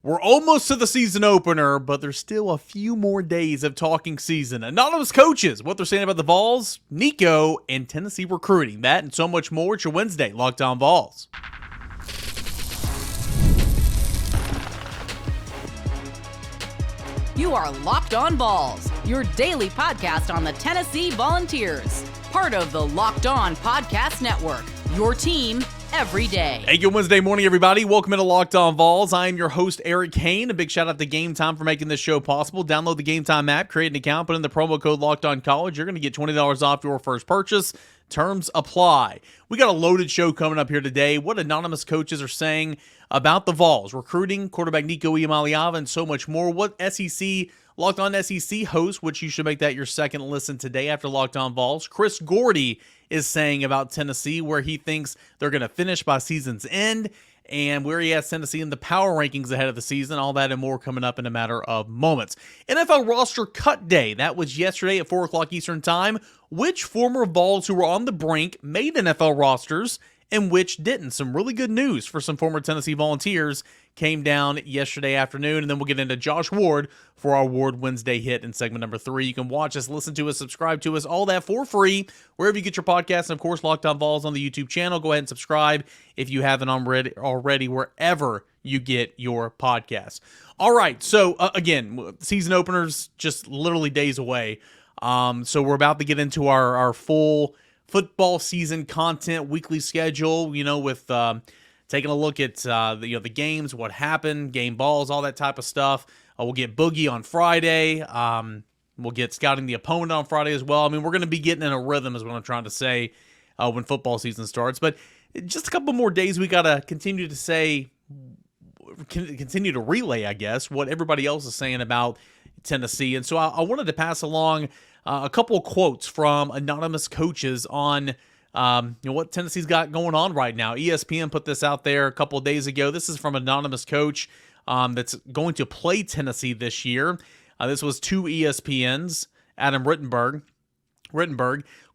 We're almost to the season opener, but there's still a few more days of talking season. Anonymous coaches, what they're saying about the Vols, Nico, and Tennessee recruiting. That and so much more. It's your Wednesday, Locked On Vols. You are Locked On Vols, your daily podcast on the Tennessee Volunteers. Part of the Locked On Podcast Network, your team every day. Hey, good Wednesday morning, everybody. Welcome into Locked On Vols. I am your host, Eric Kane. A big shout out to Gametime for making this show possible. Download the Gametime app, create an account, put in the promo code Locked On College. You're going to get $20 off your first purchase. Terms apply. We got a loaded show coming up here today. What anonymous coaches are saying about the Vols, recruiting, quarterback Nico Iamaleava, and so much more. What SEC, Locked On SEC host, which you should make that your second listen today after Locked On Vols, Chris Gordy is saying about Tennessee, where he thinks they're going to finish by season's end, and where he has Tennessee in the power rankings ahead of the season. All that and more coming up in a matter of moments. NFL roster cut day. That was yesterday at 4 o'clock Eastern time. Which former Vols who were on the brink made NFL rosters and which didn't? Some really good news for some former Tennessee Volunteers came down yesterday afternoon, and then we'll get into Josh Ward for our Ward Wednesday hit in segment number 3. You can watch us, listen to us, subscribe to us, all that for free, wherever you get your podcasts, and of course, Locked On Vols on the YouTube channel. Go ahead and subscribe if you haven't already, wherever you get your podcasts. All right, so again, season openers just literally days away. So we're about to get into our full football season content, weekly schedule, with taking a look at the games, what happened, game balls, all that type of stuff. We'll get Boogie on Friday. We'll get scouting the opponent on Friday as well. I mean, we're going to be getting in a rhythm is what I'm trying to say when football season starts. But just a couple more days, we got to continue to relay, I guess, what everybody else is saying about Tennessee. And so I wanted to pass along a couple of quotes from anonymous coaches on what Tennessee's got going on right now. ESPN put this out there a couple of days ago. This is from an anonymous coach that's going to play Tennessee this year. This was to ESPN's Adam Rittenberg.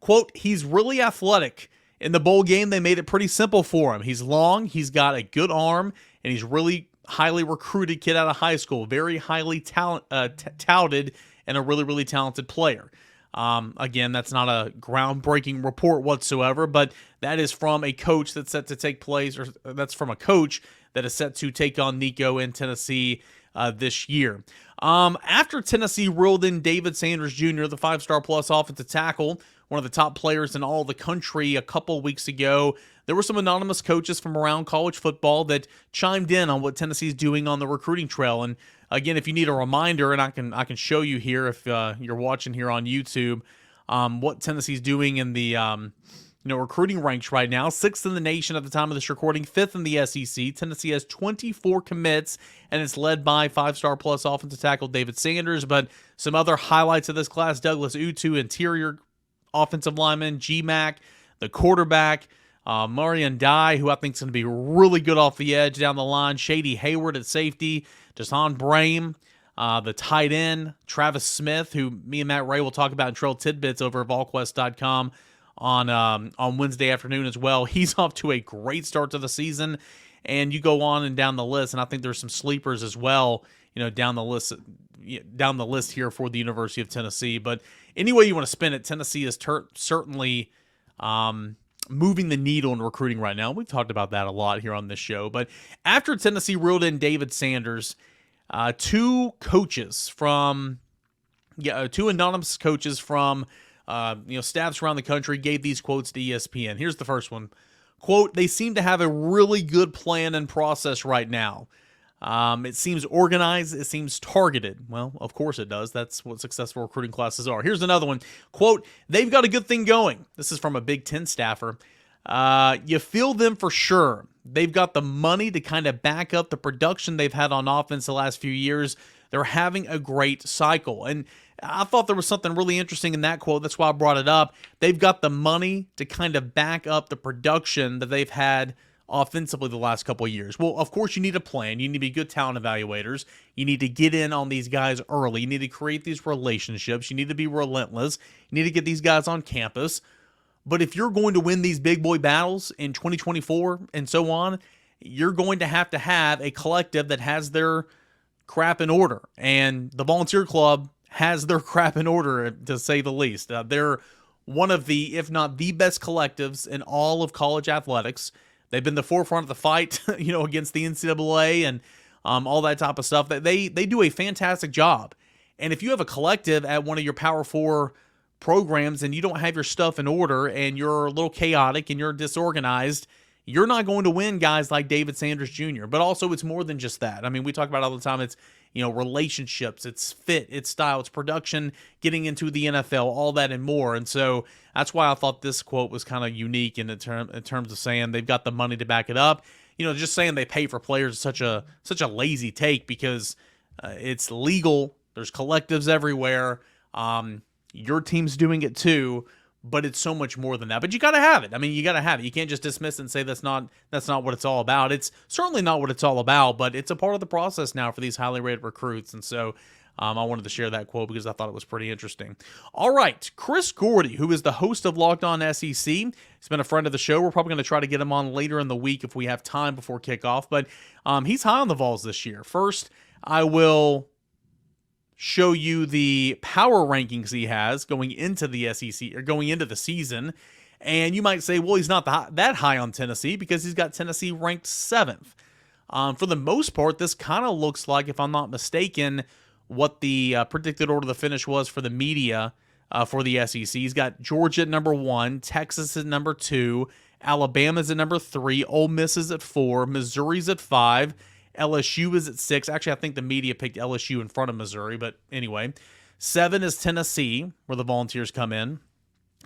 Quote, "He's really athletic. In the bowl game, they made it pretty simple for him. He's long, he's got a good arm, and he's really highly recruited kid out of high school. Very highly touted and a really, really talented player." Again, that's not a groundbreaking report whatsoever, but that is from a coach that's set to take place, or that's from a coach that is set to take on Nico in Tennessee this year. After Tennessee reeled in David Sanders Jr., the 5-star plus offensive tackle, one of the top players in all the country a couple weeks ago, there were some anonymous coaches from around college football that chimed in on what Tennessee's doing on the recruiting trail. And again, if you need a reminder, and I can show you here if you're watching here on YouTube, what Tennessee's doing in the recruiting ranks right now. 6th in the nation at the time of this recording, 5th in the SEC. Tennessee has 24 commits, and it's led by 5-star plus offensive tackle David Sanders. But some other highlights of this class: Douglas Utu, interior offensive lineman; GMAC, the quarterback; Marion Dye, who I think is going to be really good off the edge down the line; Shady Hayward at safety; Jason Brame, the tight end; Travis Smith, who me and Matt Ray will talk about in Trail Tidbits over at VolQuest.com on Wednesday afternoon as well. He's off to a great start to the season, and you go on and down the list, and I think there's some sleepers as well, down the list here for the University of Tennessee. But any way you want to spin it, Tennessee is certainly moving the needle in recruiting right now. We've talked about that a lot here on this show. But after Tennessee reeled in David Sanders, two anonymous coaches from staffs around the country gave these quotes to ESPN. Here's the first one. Quote, "They seem to have a really good plan and process right now. It seems organized. It seems targeted." Well, of course it does. That's what successful recruiting classes are. Here's another one. Quote, "They've got a good thing going." This is from a Big Ten staffer. "You feel them for sure. They've got the money to kind of back up the production they've had on offense the last few years. They're having a great cycle." And I thought there was something really interesting in that quote. That's why I brought it up. They've got the money to kind of back up the production that they've had offensively the last couple of years. Well, of course, you need a plan. You need to be good talent evaluators. You need to get in on these guys early. You need to create these relationships. You need to be relentless. You need to get these guys on campus. But if you're going to win these big boy battles in 2024 and so on, you're going to have a collective that has their crap in order, and the Volunteer Club has their crap in order, to say the least. They're one of the, if not the best collectives in all of college athletics. They've been the forefront of the fight, against the NCAA and all that type of stuff. They do a fantastic job. And if you have a collective at one of your Power 4 programs and you don't have your stuff in order and you're a little chaotic and you're disorganized, you're not going to win guys like David Sanders Jr. But also, it's more than just that. I mean, we talk about it all the time. It's, relationships, it's fit, it's style, it's production, getting into the NFL, all that and more. And so that's why I thought this quote was kind of unique in terms of saying they've got the money to back it up. Just saying they pay for players is such a lazy take, because it's legal. There's collectives everywhere. Your team's doing it too, but it's so much more than that. But you got to have it. I mean, you got to have it. You can't just dismiss it and say that's not what it's all about. It's certainly not what it's all about, but it's a part of the process now for these highly rated recruits. And so I wanted to share that quote because I thought it was pretty interesting. All right, Chris Gordy, who is the host of Locked On SEC, he's been a friend of the show. We're probably going to try to get him on later in the week if we have time before kickoff, but he's high on the Vols this year. First, I will show you the power rankings he has going into the SEC, or going into the season. And you might say, well, he's not that high on Tennessee because he's got Tennessee ranked 7th. For the most part, this kind of looks like, if I'm not mistaken, what the predicted order of the finish was for the media for the SEC. He's got Georgia at number 1, Texas at number 2, Alabama's at number 3, Ole Miss is at 4, Missouri's at 5, LSU is at 6. Actually, I think the media picked LSU in front of Missouri, but anyway. 7 is Tennessee, where the Volunteers come in.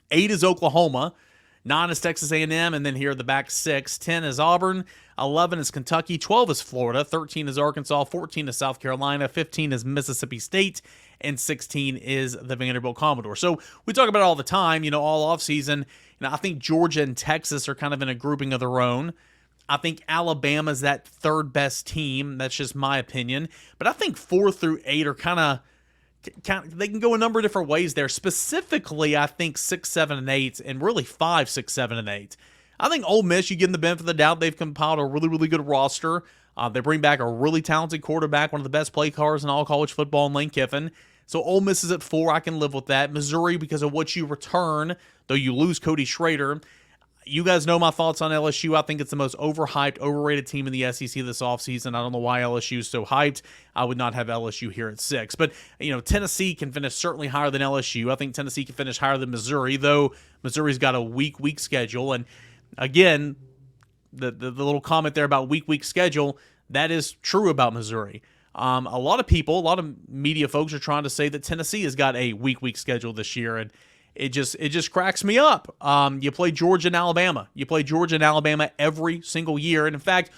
8 is Oklahoma. 9 is Texas A&M, and then here at the back, 6. 10 is Auburn. 11 is Kentucky. 12 is Florida. 13 is Arkansas. 14 is South Carolina. 15 is Mississippi State. And 16 is the Vanderbilt Commodore. So we talk about it all the time, all offseason. I think Georgia and Texas are kind of in a grouping of their own. I think Alabama's that third best team. That's just my opinion. But I think 4 through 8 are kind of they can go a number of different ways there. Specifically, I think 6, 7, and 8, and really 5, 6, 7, and 8. I think Ole Miss, you give them the benefit of the doubt. They've compiled a really, really good roster. They bring back a really talented quarterback, one of the best play callers in all college football in Lane Kiffin. So Ole Miss is at 4. I can live with that. Missouri, because of what you return, though you lose Cody Schrader. You guys know my thoughts on LSU. I think it's the most overhyped, overrated team in the SEC this offseason. I don't know why LSU is so hyped. I would not have LSU here at 6. But, Tennessee can finish certainly higher than LSU. I think Tennessee can finish higher than Missouri, though Missouri's got a weak schedule. And, again, the little comment there about weak schedule, that is true about Missouri. A lot of media folks are trying to say that Tennessee has got a weak schedule this year, and it just cracks me up. You play Georgia and Alabama. You play Georgia and Alabama every single year. And in fact,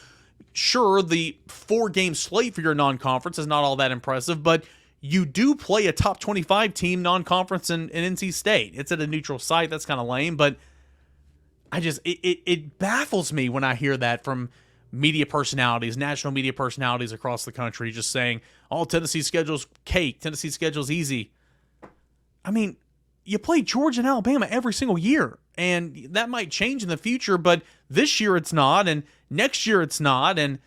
sure, the 4-game slate for your non-conference is not all that impressive, but you do play a top 25 team non-conference in NC State. It's at a neutral site. That's kind of lame, but it baffles me when I hear that from media personalities, national media personalities across the country, just saying, oh, Tennessee's schedule's cake. Tennessee's schedule's easy. I mean, you play Georgia and Alabama every single year, and that might change in the future, but this year it's not, and next year it's not, and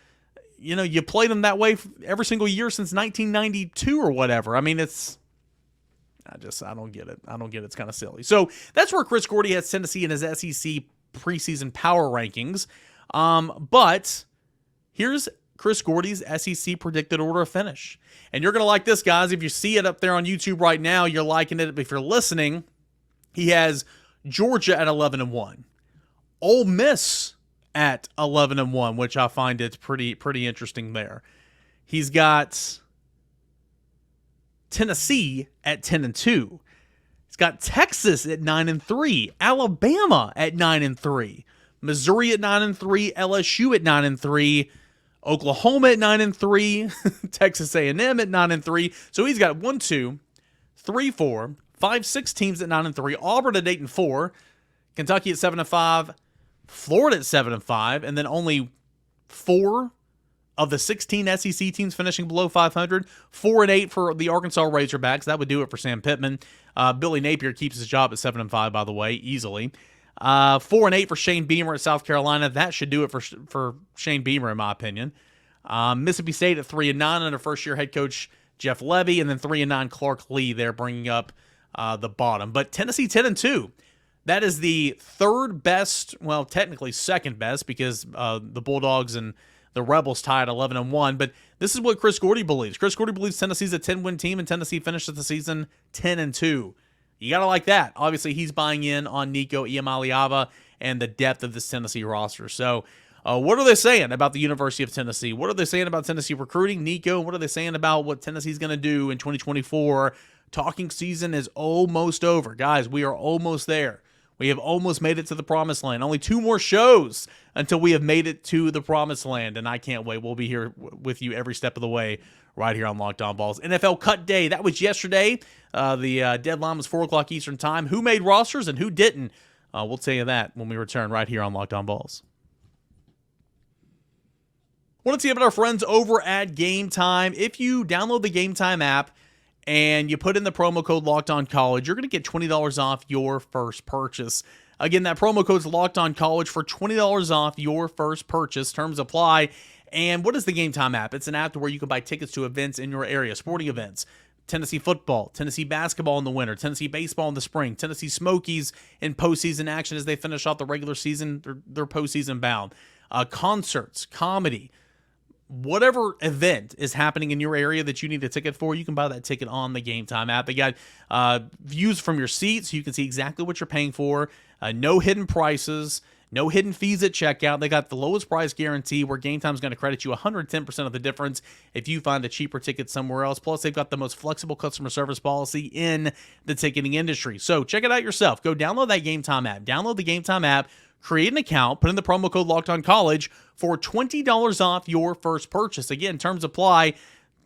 you played them that way every single year since 1992 or whatever. I mean, I don't get it. I don't get it. It's kind of silly. So that's where Chris Gordy has Tennessee in his SEC preseason power rankings. But here's Chris Gordy's SEC predicted order of finish. And you're going to like this, guys. If you see it up there on YouTube right now, you're liking it. But if you're listening, he has Georgia at 11-1. Ole Miss at 11-1, which I find it's pretty interesting there. He's got Tennessee at 10-2. He's got Texas at 9-3. Alabama at 9-3. Missouri at 9-3. LSU at 9-3. Oklahoma at 9-3, Texas A&M at 9-3. So he's got 1, 2, 3, 4, 5, 6 teams at 9-3. Auburn at 8-4, Kentucky at 7-5, Florida at 7-5, and then only 4 of the 16 SEC teams finishing below 500. 4-8 for the Arkansas Razorbacks. That would do it for Sam Pittman. Billy Napier keeps his job at 7-5, by the way, easily. 4-8 for Shane Beamer at South Carolina. That should do it for Shane Beamer, in my opinion. Mississippi State at 3-9 under first-year head coach Jeff Levy, and then 3-9 Clark Lee there bringing up the bottom. But Tennessee 10-2. That is the third best, well, technically second best, because the Bulldogs and the Rebels tied 11-1. But this is what Chris Gordy believes. Chris Gordy believes Tennessee's a 10-win team, and Tennessee finishes the season 10-2. You got to like that. Obviously, he's buying in on Nico Iamaleava and the depth of this Tennessee roster. So, what are they saying about the University of Tennessee? What are they saying about Tennessee recruiting? Nico, what are they saying about what Tennessee's going to do in 2024? Talking season is almost over. Guys, we are almost there. We have almost made it to the promised land. Only 2 more shows until we have made it to the promised land, and I can't wait. We'll be here with you every step of the way right here on Locked On Vols. NFL Cut Day, that was yesterday. The deadline was 4 o'clock Eastern Time. Who made rosters and who didn't? We'll tell you that when we return right here on Locked On Vols. Want to tell you about our friends over at Gametime. If you download the Gametime app and you put in the promo code Locked On College, you're going to get $20 off your first purchase. Again, that promo code is Locked On College for $20 off your first purchase. Terms apply. And what is the Gametime app? It's an app where you can buy tickets to events in your area, sporting events. Tennessee football, Tennessee basketball in the winter, Tennessee baseball in the spring, Tennessee Smokies in postseason action as they finish off the regular season, their postseason bound. Concerts, comedy, whatever event is happening in your area that you need a ticket for, you can buy that ticket on the Gametime app. They got views from your seats, so you can see exactly what you're paying for. No hidden prices, no hidden fees at checkout. They got the lowest price guarantee where Gametime's going to credit you 110% of the difference if you find a cheaper ticket somewhere else. Plus, they've got the most flexible customer service policy in the ticketing industry. So check it out yourself. Go download that Gametime app. Download the Gametime app. Create an account, put in the promo code Locked On College for $20 off your first purchase. Again, terms apply.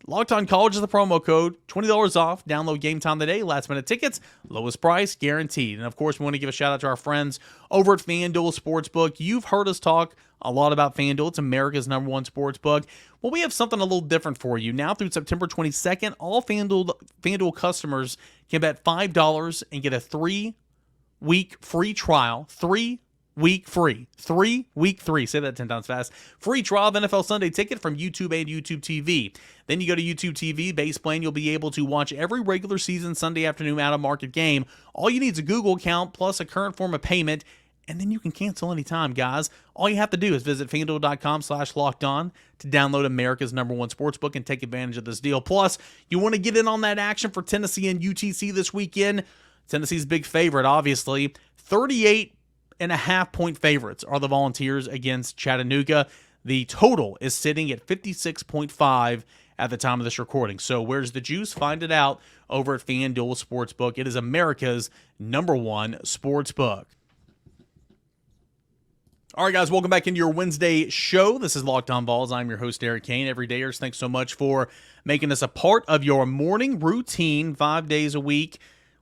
Locked On College is the promo code, $20 off. Download Gametime today. Last minute tickets, lowest price guaranteed. And of course, we want to give a shout out to our friends over at FanDuel Sportsbook. You've heard us talk a lot about FanDuel. It's America's #1 sportsbook. Well, we have something a little different for you. Now through September 22nd, all FanDuel customers can bet $5 and get a 3-week free trial. 3-week free. 3-week free. Say that 10 times fast. Free trial of NFL Sunday Ticket from YouTube and YouTube TV. Then you go to YouTube TV, base plan. You'll be able to watch every regular season Sunday afternoon out-of-market game. All you need is a Google account plus a current form of payment, and then you can cancel anytime, guys. All you have to do is visit FanDuel.com/lockedon to download America's #1 sportsbook and take advantage of this deal. Plus, you want to get in on that action for Tennessee and UTC this weekend. Tennessee's big favorite, obviously. 38.5-point favorites are the Volunteers against Chattanooga. The total is sitting at 56.5 at the time of this recording. So where's the juice? Find it out over at FanDuel Sportsbook. It is America's #1 sportsbook. All right, guys, welcome back into your Wednesday show. This is Locked On Vols. I'm your host, Eric Kane. Everydayers, thanks so much for making us a part of your morning routine 5 days a week.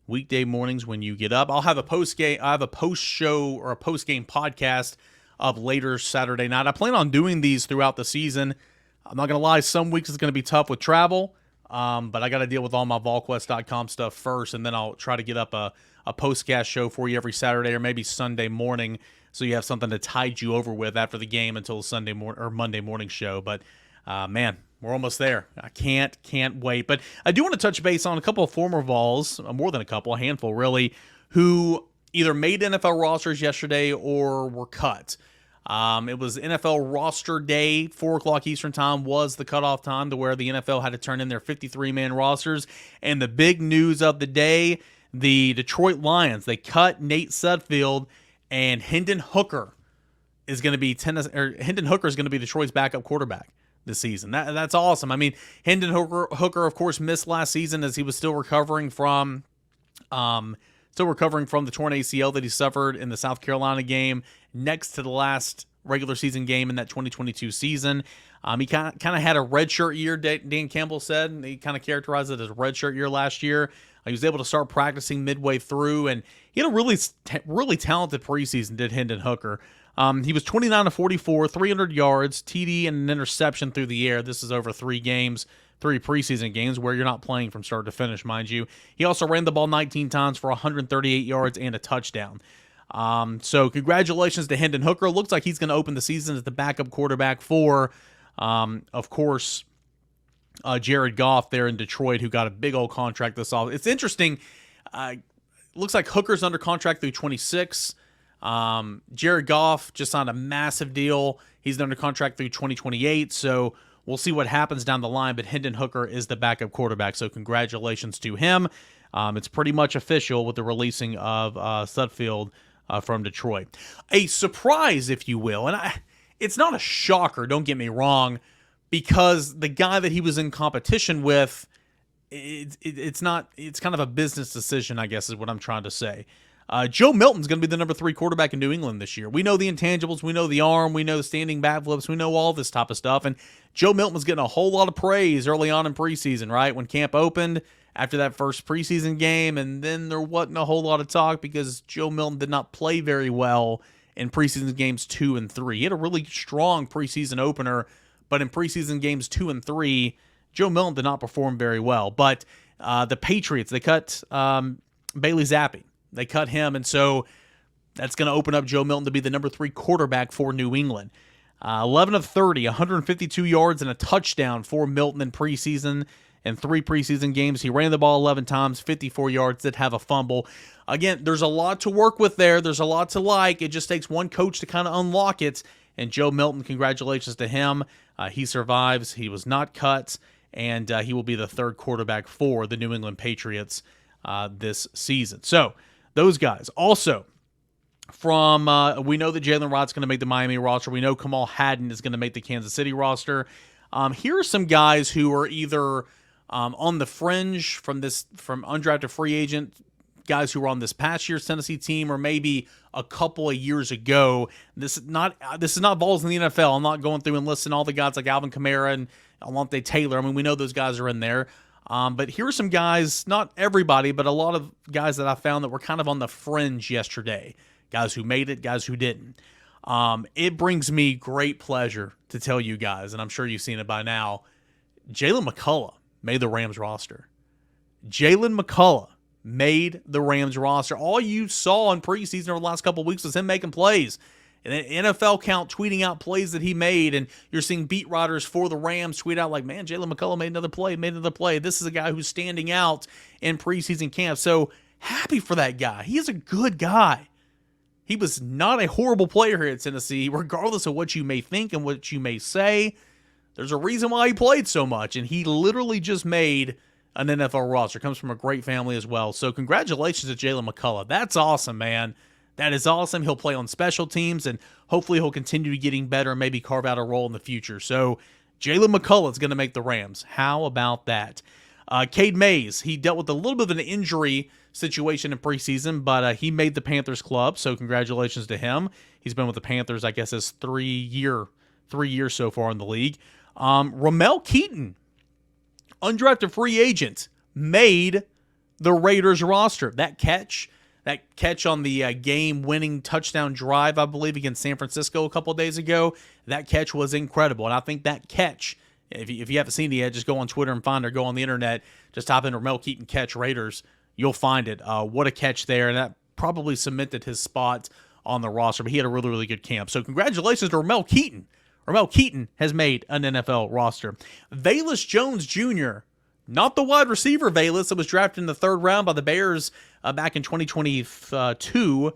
Weekday mornings when you get up. I'll have a post-show or a post-game podcast up later Saturday night. I plan on doing these throughout the season. I'm not going to lie, some weeks it's going to be tough with travel, but I got to deal with all my VolQuest.com stuff first, and then I'll try to get up a postcast show for you every Saturday or maybe Sunday morning so you have something to tide you over with after the game until Sunday morning or Monday morning show. But, man, we're almost there. I can't wait. But I do want to touch base on a couple of former Vols, more than a couple, a handful really, who either made NFL rosters yesterday or were cut. It was NFL roster day. 4 o'clock Eastern time was the cutoff time to where the NFL had to turn in their 53-man rosters. And the big news of the day, the Detroit Lions, they cut Nate Sudfeld, and Hendon Hooker is going to be Detroit's backup quarterback this season. That's awesome. I mean, Hendon Hooker, of course, missed last season as he was still recovering from the torn ACL that he suffered in the South Carolina game next to the last regular season game in that 2022 season. He kind of had a redshirt year, Dan Campbell said, and he kind of characterized it as a redshirt year last year. He was able to start practicing midway through, and he had a really talented preseason, did Hendon Hooker. He was 29-44, 300 yards, TD, and an interception through the air. This is over 3 preseason games where you're not playing from start to finish, mind you. He also ran the ball 19 times for 138 yards and a touchdown. So congratulations to Hendon Hooker. Looks like he's going to open the season as the backup quarterback for Of course, Jared Goff there in Detroit, who got a big old contract this off. It's interesting. Looks like Hooker's under contract through 26. Jared Goff just signed a massive deal. He's under contract through 2028. So we'll see what happens down the line. But Hendon Hooker is the backup quarterback. So congratulations to him. It's pretty much official with the releasing of Sudfeld from Detroit. A surprise, if you will. And it's not a shocker, don't get me wrong, because the guy that he was in competition with, it's kind of a business decision, I guess is what I'm trying to say. Joe Milton's going to be the number 3 quarterback in New England this year. We know the intangibles, we know the arm, we know the standing backflips, we know all this type of stuff, and Joe Milton was getting a whole lot of praise early on in preseason, right? When camp opened after that first preseason game, and then there wasn't a whole lot of talk because Joe Milton did not play very well in preseason games 2 and 3. He had a really strong preseason opener, but in preseason games 2 and 3, Joe Milton did not perform very well. But the Patriots, they cut Bailey Zappi. They cut him, and so that's going to open up Joe Milton to be the number 3 quarterback for New England. 11 of 30, 152 yards and a touchdown for Milton in preseason. In 3 preseason games, he ran the ball 11 times, 54 yards, did have a fumble. Again, there's a lot to work with there. There's a lot to like. It just takes one coach to kind of unlock it. And Joe Milton, congratulations to him. He survives. He was not cut, and he will be the 3rd quarterback for the New England Patriots this season. So those guys. Also, from we know that Jaylen Waddle's going to make the Miami roster. We know Kamal Hadden is going to make the Kansas City roster. Here are some guys who are either on the fringe from undrafted free agent, guys who were on this past year's Tennessee team, or maybe a couple of years ago. This is not Vols in the NFL. I'm not going through and listing all the guys like Alvin Kamara and Alontae Taylor. I mean, we know those guys are in there. But here are some guys, not everybody, but a lot of guys that I found that were kind of on the fringe yesterday. Guys who made it, guys who didn't. It brings me great pleasure to tell you guys, and I'm sure you've seen it by now, Jaylen McCollough made the Rams roster. Jaylen McCollough made the Rams roster. All you saw in preseason over the last couple of weeks was him making plays. And then NFL Count tweeting out plays that he made, and you're seeing beat writers for the Rams tweet out like, man, Jaylen McCollough made another play. This is a guy who's standing out in preseason camp. So happy for that guy. He is a good guy. He was not a horrible player here at Tennessee, regardless of what you may think and what you may say. There's a reason why he played so much, and he literally just made an NFL roster. Comes from a great family as well. So congratulations to Jaylen McCollough. That's awesome, man. That is awesome. He'll play on special teams, and hopefully he'll continue to getting better and maybe carve out a role in the future. So Jaylen McCollough is going to make the Rams. How about that? Cade Mays, he dealt with a little bit of an injury situation in preseason, but he made the Panthers club, so congratulations to him. He's been with the Panthers, I guess, his 3 years so far in the league. Ramel Keyton, undrafted free agent, made the Raiders roster. That catch on the game-winning touchdown drive, I believe, against San Francisco a couple of days ago, that catch was incredible. And I think that catch, if you haven't seen it yet, just go on Twitter and find it, or go on the internet, just type in Ramel Keyton catch Raiders. You'll find it. What a catch there. And that probably cemented his spot on the roster. But he had a really, really good camp. So congratulations to Ramel Keyton. Ramel Keyton has made an NFL roster. Velus Jones Jr., not the wide receiver Velus that was drafted in the 3rd round by the Bears back in 2022.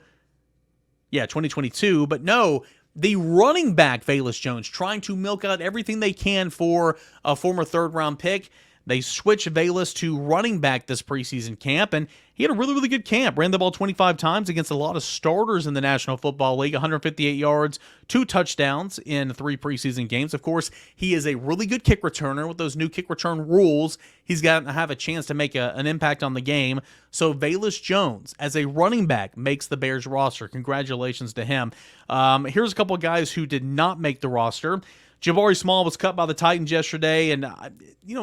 Yeah, 2022. But no, the running back Velus Jones, trying to milk out everything they can for a former 3rd round pick. They switched Velus to running back this preseason camp, and he had a really, really good camp. Ran the ball 25 times against a lot of starters in the National Football League, 158 yards, 2 touchdowns in 3 preseason games. Of course, he is a really good kick returner. With those new kick return rules, he's got to have a chance to make an impact on the game. So Velus Jones, as a running back, makes the Bears roster. Congratulations to him. Here's a couple of guys who did not make the roster. Jabari Small was cut by the Titans yesterday, and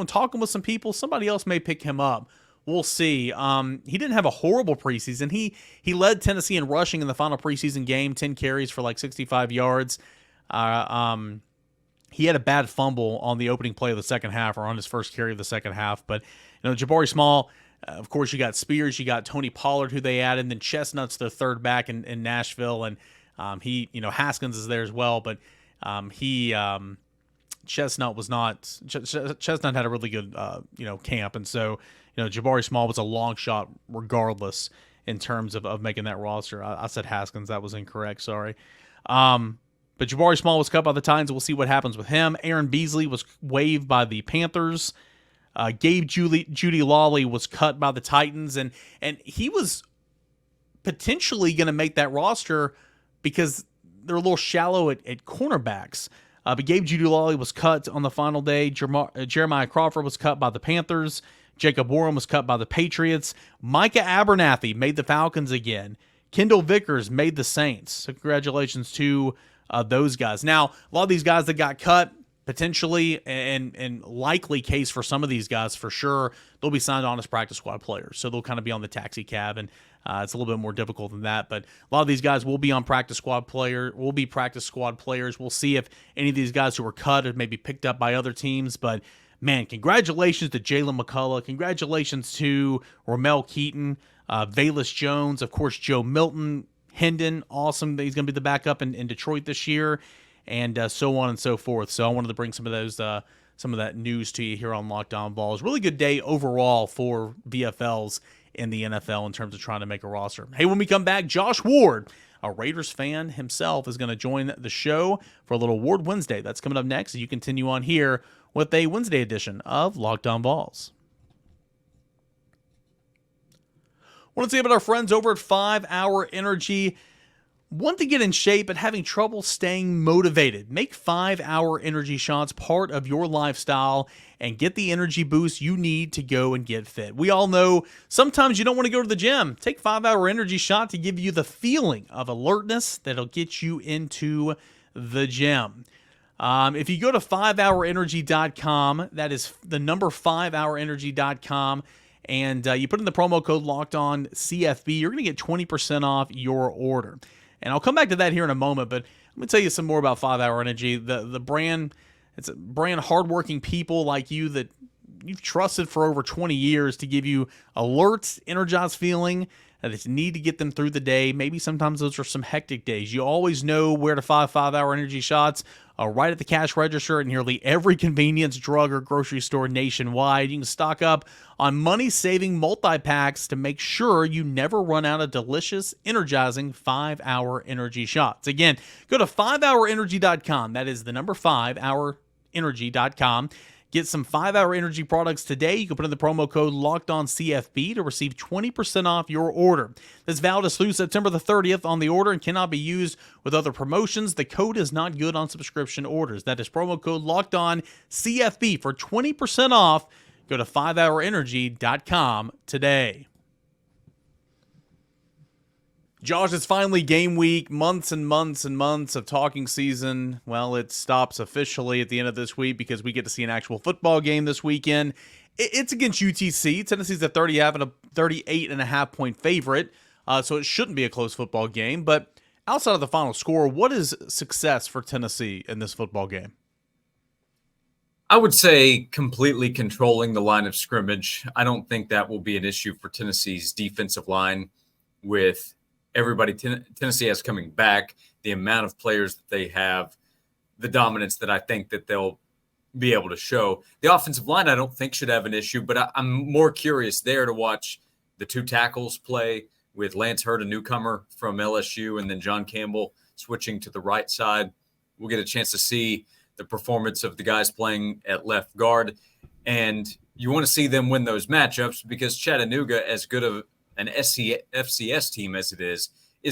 talking with some people, somebody else may pick him up. We'll see. He didn't have a horrible preseason. He led Tennessee in rushing in the final preseason game, 10 carries for like 65 yards. He had a bad fumble on the opening play of the second half, or on his first carry of the second half. But Jabari Small, of course, you got Spears, you got Tony Pollard, who they added, and then Chestnut's their 3rd back in Nashville, and Haskins is there as well, but Chestnut was not. Chestnut had a really good camp, and so Jabari Small was a long shot regardless in terms of making that roster. I said Haskins, that was incorrect. Sorry. But Jabari Small was cut by the Titans. We'll see what happens with him. Aaron Beasley was waived by the Panthers. Judy Lawley was cut by the Titans, and he was potentially going to make that roster because they're a little shallow at cornerbacks. But Judy Lawley was cut on the final day. Jeremiah Crawford was cut by the Panthers. Jacob Warren was cut by the Patriots. Micah Abernathy made the Falcons again. Kendall Vickers made the Saints. So congratulations to those guys. Now, a lot of these guys that got cut, potentially and likely case for some of these guys for sure, they'll be signed on as practice squad players. So they'll kind of be on the taxi cab, and it's a little bit more difficult than that. But a lot of these guys will be on practice squad players. We'll see if any of these guys who were cut are maybe picked up by other teams. But man, congratulations to Jaylen McCollough. Congratulations to Ramel Keyton, Velus Jones, of course, Joe Milton, Hendon. Awesome that he's going to be the backup in Detroit this year, and so on and so forth. So I wanted to bring some of that news to you here on Locked On Vols. Really good day overall for VFLs in the NFL in terms of trying to make a roster. Hey, when we come back, Josh Ward, a Raiders fan himself, is going to join the show for a little Ward Wednesday. That's coming up next. You continue on here with a Wednesday edition of Locked On Vols. Want to say about our friends over at 5 Hour Energy. Want to get in shape but having trouble staying motivated? Make 5 Hour Energy shots part of your lifestyle and get the energy boost you need to go and get fit. We all know sometimes you don't want to go to the gym. Take 5 Hour Energy shot to give you the feeling of alertness that'll get you into the gym. If you go to 5hourenergy.com, that is the number 5hourenergy.com, and you put in the promo code LOCKEDON CFB, you're going to get 20% off your order. And I'll come back to that here in a moment, but let me tell you some more about 5 Hour Energy. The brand, it's a brand, hardworking people like you that you've trusted for over 20 years to give you alert, energized feeling that you need to get them through the day. Maybe sometimes those are some hectic days. You always know where to find 5 Hour Energy shots right at the cash register at nearly every convenience, drug, or grocery store nationwide. You can stock up on money-saving multi-packs to make sure you never run out of delicious, energizing 5 Hour Energy shots. Again, go to 5hourenergy.com. That is the number 5hourenergy.com. Get some 5 Hour Energy products today. You can put in the promo code LOCKEDONCFB to receive 20% off your order. This valid is through September the 30th on the order and cannot be used with other promotions. The code is not good on subscription orders. That is promo code LOCKEDONCFB for 20% off. Go to 5hourenergy.com today. Josh, it's finally game week. Months and months and months of talking season. Well, it stops officially at the end of this week because we get to see an actual football game this weekend. It's against UTC. Tennessee's a 38.5 point favorite, so it shouldn't be a close football game. But outside of the final score, what is success for Tennessee in this football game? I would say completely controlling the line of scrimmage. I don't think that will be an issue for Tennessee's defensive line with everybody Tennessee has coming back, the amount of players that they have, the dominance that I think that they'll be able to show. The offensive line I don't think should have an issue, but I'm more curious there to watch the two tackles play with Lance Hurd, a newcomer from LSU, and then John Campbell switching to the right side. We'll get a chance to see the performance of the guys playing at left guard, and you want to see them win those matchups because Chattanooga, as good of an FCS team as it is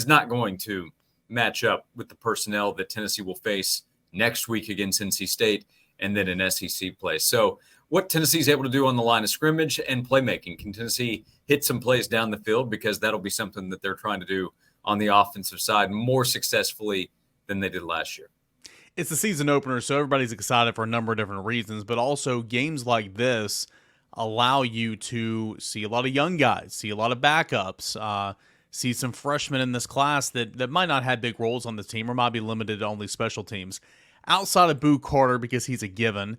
not going to match up with the personnel that Tennessee will face next week against NC State and then in SEC play. So what Tennessee's able to do on the line of scrimmage and playmaking. Can Tennessee hit some plays down the field? Because that'll be something that they're trying to do on the offensive side more successfully than they did last year. It's the season opener, so everybody's excited for a number of different reasons, but also games like this allow you to see a lot of young guys, see a lot of backups, see some freshmen in this class that might not have big roles on the team or might be limited to only special teams. Outside of Boo Carter, because he's a given,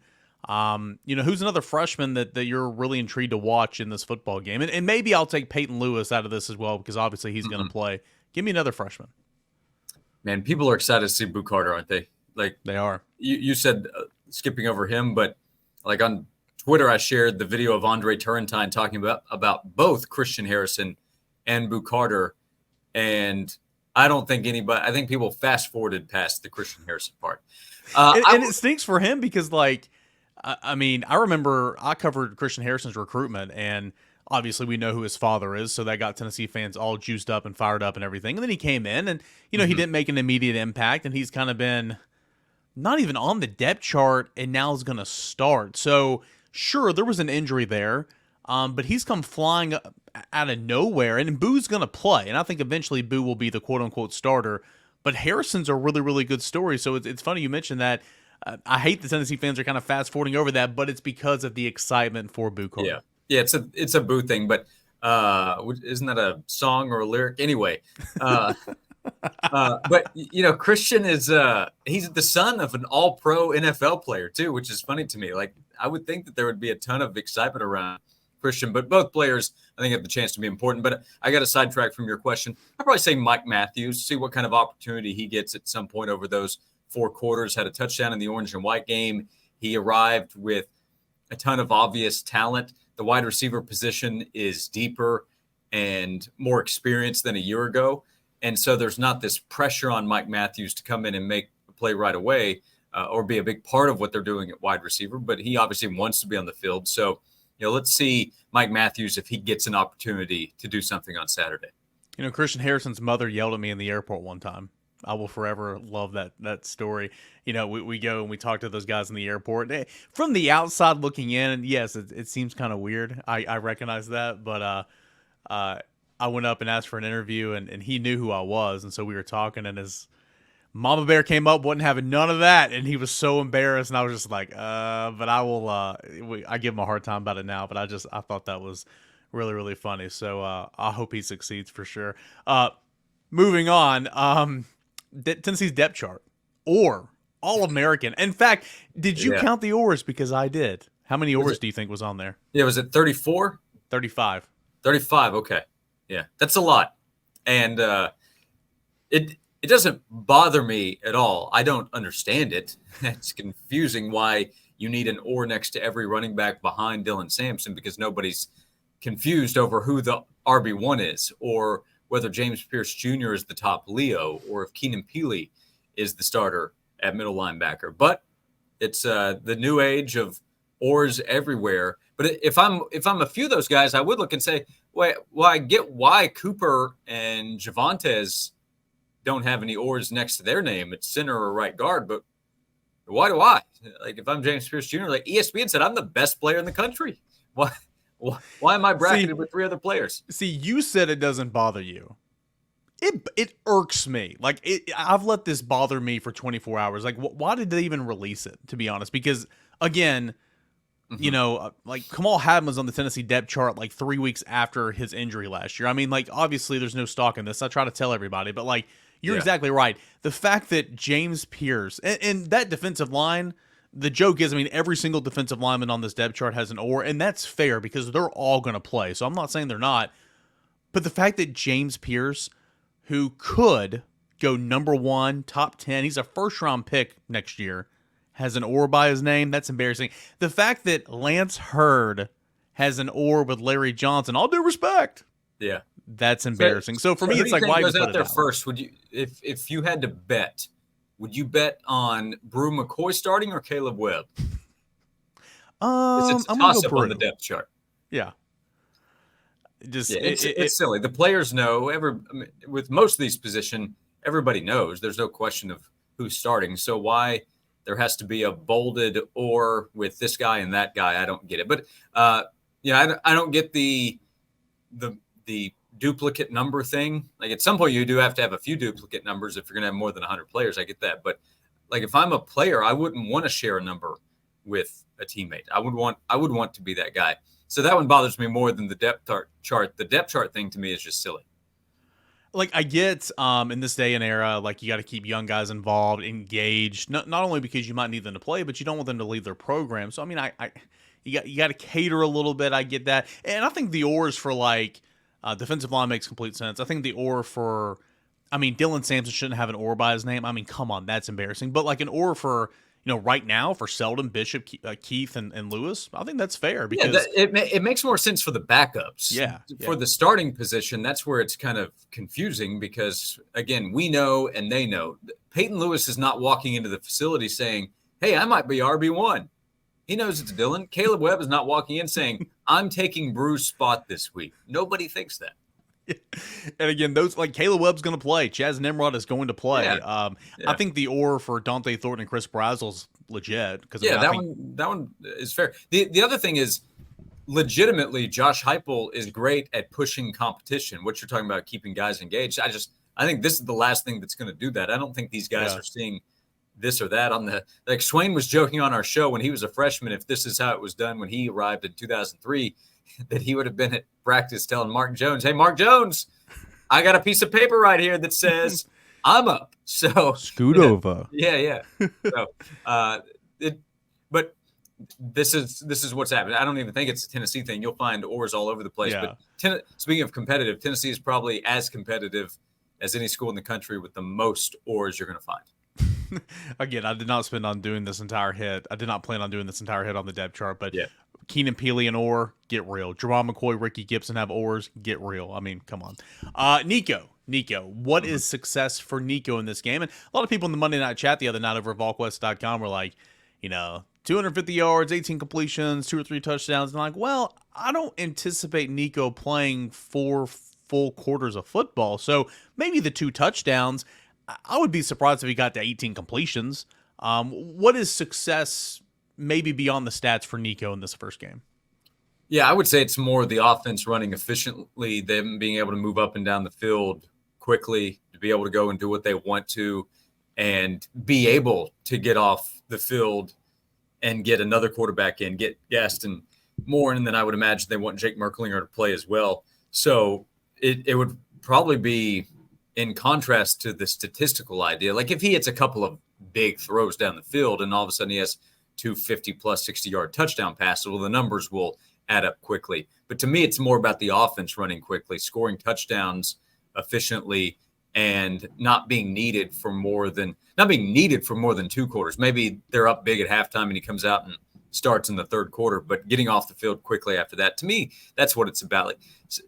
who's another freshman that you're really intrigued to watch in this football game? And maybe I'll take Peyton Lewis out of this as well because obviously he's going to play. Give me another freshman. Man, people are excited to see Boo Carter, aren't they? Like they are. You said skipping over him, but like on Twitter, I shared the video of Andre Turrentine talking about both Christian Harrison and Boo Carter. And I don't think I think people fast forwarded past the Christian Harrison part. And it stinks for him because, like, I mean, I remember I covered Christian Harrison's recruitment, and obviously we know who his father is, so that got Tennessee fans all juiced up and fired up and everything. And then he came in, and, he didn't make an immediate impact, and he's kind of been not even on the depth chart, and now is going to start. So, sure, there was an injury there, but he's come flying out of nowhere, and Boo's going to play, and I think eventually Boo will be the quote-unquote starter. But Harrison's a really, really good story, so it's funny you mentioned that. I hate the Tennessee fans are kind of fast-forwarding over that, but it's because of the excitement for Boo Carter. Yeah, it's a Boo thing, but isn't that a song or a lyric? Anyway, but Christian is he's the son of an all-pro NFL player too, which is funny to me. Like, I would think that there would be a ton of excitement around Christian, but both players I think have the chance to be important. But I got a sidetrack from your question. I'd probably say Mike Matthews, see what kind of opportunity he gets at some point over those 4 quarters. Had a touchdown in the orange and white game. He arrived with a ton of obvious talent. The wide receiver position is deeper and more experienced than a year ago. And so there's not this pressure on Mike Matthews to come in and make a play right away or be a big part of what they're doing at wide receiver. But he obviously wants to be on the field. So, let's see Mike Matthews if he gets an opportunity to do something on Saturday. Christian Harrison's mother yelled at me in the airport one time. I will forever love that story. We go and we talk to those guys in the airport. From the outside looking in, and yes, it seems kind of weird. I recognize that, but I went up and asked for an interview, and he knew who I was, and so we were talking, and his Mama Bear came up, wasn't having none of that, and he was so embarrassed, and I was just like, but I will, I give him a hard time about it now, but I thought that was really, really funny, so I hope he succeeds for sure. Moving on, Tennessee's depth chart, or All-American. In fact, did you count the oars? Because I did. How many oars do you think was on there? Yeah, was it 34? 35. 35, okay. Yeah, that's a lot. And it doesn't bother me at all. I don't understand it. It's confusing why you need an or next to every running back behind Dylan Sampson, because nobody's confused over who the RB1 is, or whether James Pierce Jr. is the top Leo, or if Keenan Peely is the starter at middle linebacker. But it's the new age of oars everywhere. But if I'm a few of those guys, I would look and say, well, I get why Cooper and Javontes don't have any oars next to their name at center or right guard, but why do I? Like, if I'm James Pierce Jr., like ESPN said, I'm the best player in the country. Why am I bracketed with 3 other players? See, you said it doesn't bother you. It irks me. Like, I've let this bother me for 24 hours. Like, why did they even release it, to be honest? Because, again, like, Kamal Hadden was on the Tennessee depth chart like 3 weeks after his injury last year. I mean, like, obviously there's no stock in this. I try to tell everybody, but, like, you're exactly right. The fact that James Pierce and that defensive line, the joke is, I mean, every single defensive lineman on this depth chart has an or, and that's fair because they're all going to play. So I'm not saying they're not. But the fact that James Pierce, who could go number 1, top 10, he's a first-round pick next year, has an or by his name, that's embarrassing. The fact that Lance Hurd has an or with Larry Johnson, all due respect. Yeah. That's embarrassing. So for me, it's like, why goes out there first? Would you, if you had to bet, would you bet on Brew McCoy starting or Caleb Webb? It's a toss-up on the depth chart. Yeah. It's silly. The players know. With most of these positions, everybody knows. There's no question of who's starting. So why there has to be a bolded or with this guy and that guy? I don't get it. But I don't get the duplicate number thing. Like, at some point you do have to have a few duplicate numbers if you're going to have more than 100 players. I get that. But like, if I'm a player, I wouldn't want to share a number with a teammate. I would want to be that guy. So that one bothers me more than the depth chart. The depth chart thing to me is just silly. Like, I get in this day and era, like, you got to keep young guys involved, engaged, not only because you might need them to play, but you don't want them to leave their program. So, I mean, you got to cater a little bit. I get that. And I think the oars for, like, defensive line makes complete sense. I think the or for, I mean, Dylan Sampson shouldn't have an or by his name. I mean, come on, that's embarrassing. But like an or for, right now for Selden, Bishop, Keith, and Lewis, I think that's fair because it makes more sense for the backups. Yeah. For the starting position, that's where it's kind of confusing because, again, we know and they know. Peyton Lewis is not walking into the facility saying, hey, I might be RB1. He knows it's Dylan. Caleb Webb is not walking in saying, I'm taking Brew's spot this week. Nobody thinks that. And again, those like Caleb Webb's going to play. Chaz Nimrod is going to play. Yeah. I think the or for Dante Thornton and Chris Brazel's legit. Because that one is fair. The other thing is, legitimately, Josh Heupel is great at pushing competition. What you're talking about, keeping guys engaged. I think this is the last thing that's going to do that. I don't think these guys are seeing this or that on the like. Swain was joking on our show when he was a freshman. If this is how it was done when he arrived in 2003. That he would have been at practice telling Mark Jones, hey, Mark Jones, I got a piece of paper right here that says I'm up. So scoot over. Yeah. So, but this is what's happening. I don't even think it's a Tennessee thing. You'll find oars all over the place. Yeah. But speaking of competitive, Tennessee is probably as competitive as any school in the country with the most oars you're going to find. Again, I did not plan on doing this entire hit on the depth chart, but Keenan Peely and Orr, get real. Jamal McCoy, Ricky Gibson have oars, get real. I mean, come on. Nico, what is success for Nico in this game? And a lot of people in the Monday Night Chat the other night over at VolQuest.com were like, 250 yards, 18 completions, 2 or 3 touchdowns. And I'm like, well, I don't anticipate Nico playing 4 full quarters of football. So maybe the 2 touchdowns. I would be surprised if he got to 18 completions. What is success maybe beyond the stats for Nico in this first game? Yeah, I would say it's more the offense running efficiently, them being able to move up and down the field quickly, to be able to go and do what they want to, and be able to get off the field and get another quarterback in, get Gaston more, and then I would imagine they want Jake Merklinger to play as well. So it would probably be in contrast to the statistical idea. Like if he hits a couple of big throws down the field and all of a sudden he has 250-plus 60-yard touchdown passes, well, the numbers will add up quickly. But to me, it's more about the offense running quickly, scoring touchdowns efficiently, and not being needed for more than 2 quarters. Maybe they're up big at halftime and he comes out and starts in the third quarter, but getting off the field quickly after that, to me, that's what it's about. Like,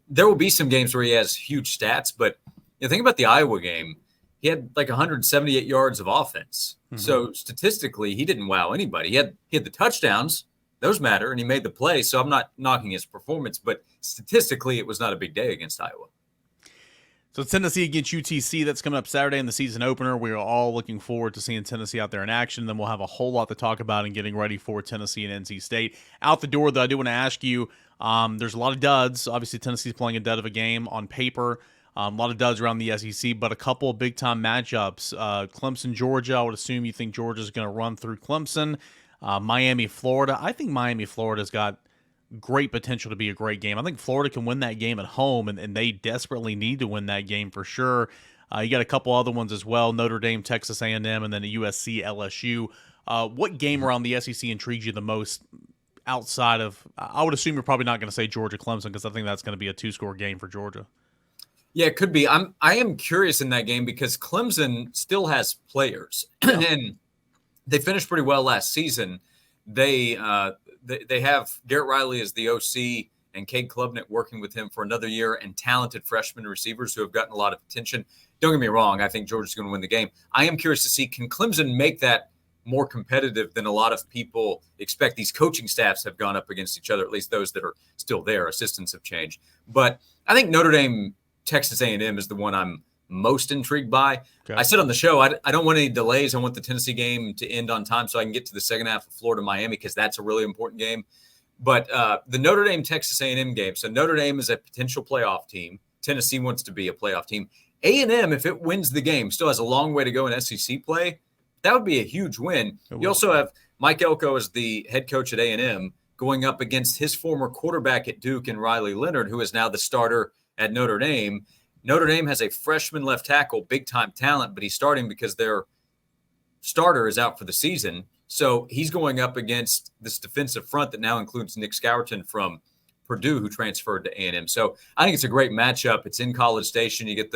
there will be some games where he has huge stats, but think about the Iowa game. He had like 178 yards of offense. Mm-hmm. So statistically, he didn't wow anybody. He had the touchdowns. Those matter, and he made the play. So I'm not knocking his performance, but statistically, it was not a big day against Iowa. So Tennessee against UTC, that's coming up Saturday in the season opener. We are all looking forward to seeing Tennessee out there in action. Then we'll have a whole lot to talk about in getting ready for Tennessee and NC State. Out the door, though, I do want to ask you, there's a lot of duds. Obviously, Tennessee's playing a dud of a game on paper. A lot of duds around the SEC, but a couple of big-time matchups. Clemson, Georgia, I would assume you think Georgia's going to run through Clemson. Miami, Florida. I think Miami, Florida's got great potential to be a great game. I think Florida can win that game at home, and they desperately need to win that game for sure. You got a couple other ones as well, Notre Dame, Texas A&M, and then a USC, LSU. What game around the SEC intrigues you the most outside of – I would assume you're probably not going to say Georgia-Clemson because I think that's going to be a 2-score game for Georgia. Yeah, it could be. I am curious in that game because Clemson still has players, and they finished pretty well last season. They have Garrett Riley as the OC and Cade Klubnik working with him for another year, and talented freshman receivers who have gotten a lot of attention. Don't get me wrong. I think Georgia's going to win the game. I am curious to see, can Clemson make that more competitive than a lot of people expect? These coaching staffs have gone up against each other, at least those that are still there. Assistants have changed. But I think Notre Dame, Texas A&M is the one I'm most intrigued by. Okay. I said on the show, I don't want any delays. I want the Tennessee game to end on time so I can get to the second half of Florida-Miami because that's a really important game. But the Notre Dame-Texas A&M game, so Notre Dame is a potential playoff team. Tennessee wants to be a playoff team. A&M, if it wins the game, still has a long way to go in SEC play. That would be a huge win. You also have Mike Elko as the head coach at A&M going up against his former quarterback at Duke and Riley Leonard, who is now the starter at Notre Dame. Notre Dame has a freshman left tackle, big-time talent, but he's starting because their starter is out for the season. So he's going up against this defensive front that now includes Nick Scourton from Purdue, who transferred to A&M. So I think it's a great matchup. It's in College Station. You get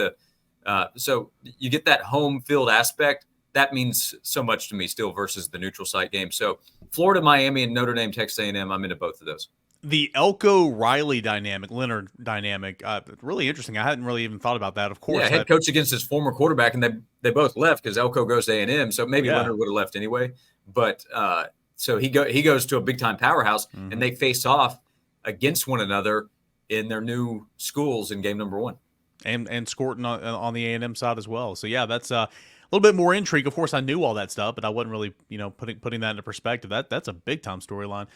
you get that home field aspect, that means so much to me still versus the neutral site game. So Florida, Miami, and Notre Dame, Texas A&M, I'm into both of those. The Elko Riley dynamic, Leonard dynamic, really interesting. I hadn't really even thought about that. Of course, head coach against his former quarterback, and they both left because Elko goes to A&M, so maybe Leonard would have left anyway. But so he goes to a big time powerhouse, and they face off against one another in their new schools in game number 1, and Scorton on the A&M side as well. So yeah, that's a little bit more intrigue. Of course, I knew all that stuff, but I wasn't really putting that into perspective. That's a big time storyline.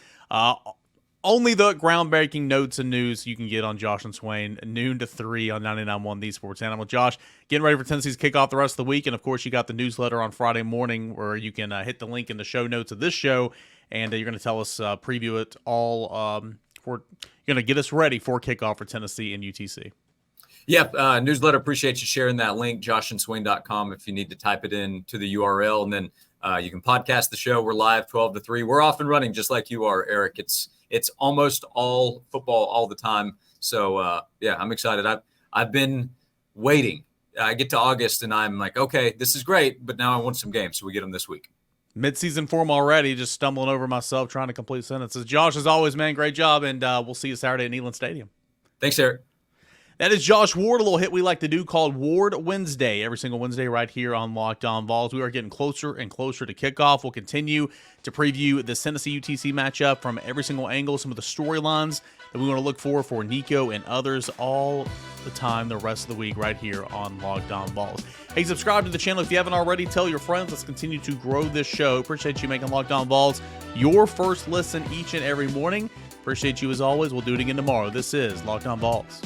Only the groundbreaking notes and news you can get on Josh and Swain, noon to 3 on 99.1 The Sports Animal. Josh, getting ready for Tennessee's kickoff the rest of the week, and of course, you got the newsletter on Friday morning where you can hit the link in the show notes of this show, and you're going to tell us, preview it all. You're going to get us ready for kickoff for Tennessee and UTC. Yeah, newsletter. Appreciate you sharing that link, joshandswain.com, if you need to type it in to the URL, and then you can podcast the show. We're live 12 to 3. We're off and running just like you are, Eric. It's almost all football all the time. So, I'm excited. I've been waiting. I get to August, and I'm like, okay, this is great, but now I want some games, so we get them this week. Mid-season form already, just stumbling over myself trying to complete sentences. Josh, as always, man, great job, and we'll see you Saturday at Neyland Stadium. Thanks, Eric. That is Josh Ward, a little hit we like to do called Ward Wednesday, every single Wednesday right here on Locked On Vols. We are getting closer and closer to kickoff. We'll continue to preview the Tennessee-UTC matchup from every single angle, some of the storylines that we want to look for Nico and others all the time the rest of the week right here on Locked On Vols. Hey, subscribe to the channel if you haven't already. Tell your friends. Let's continue to grow this show. Appreciate you making Locked On Vols your first listen each and every morning. Appreciate you as always. We'll do it again tomorrow. This is Locked On Vols.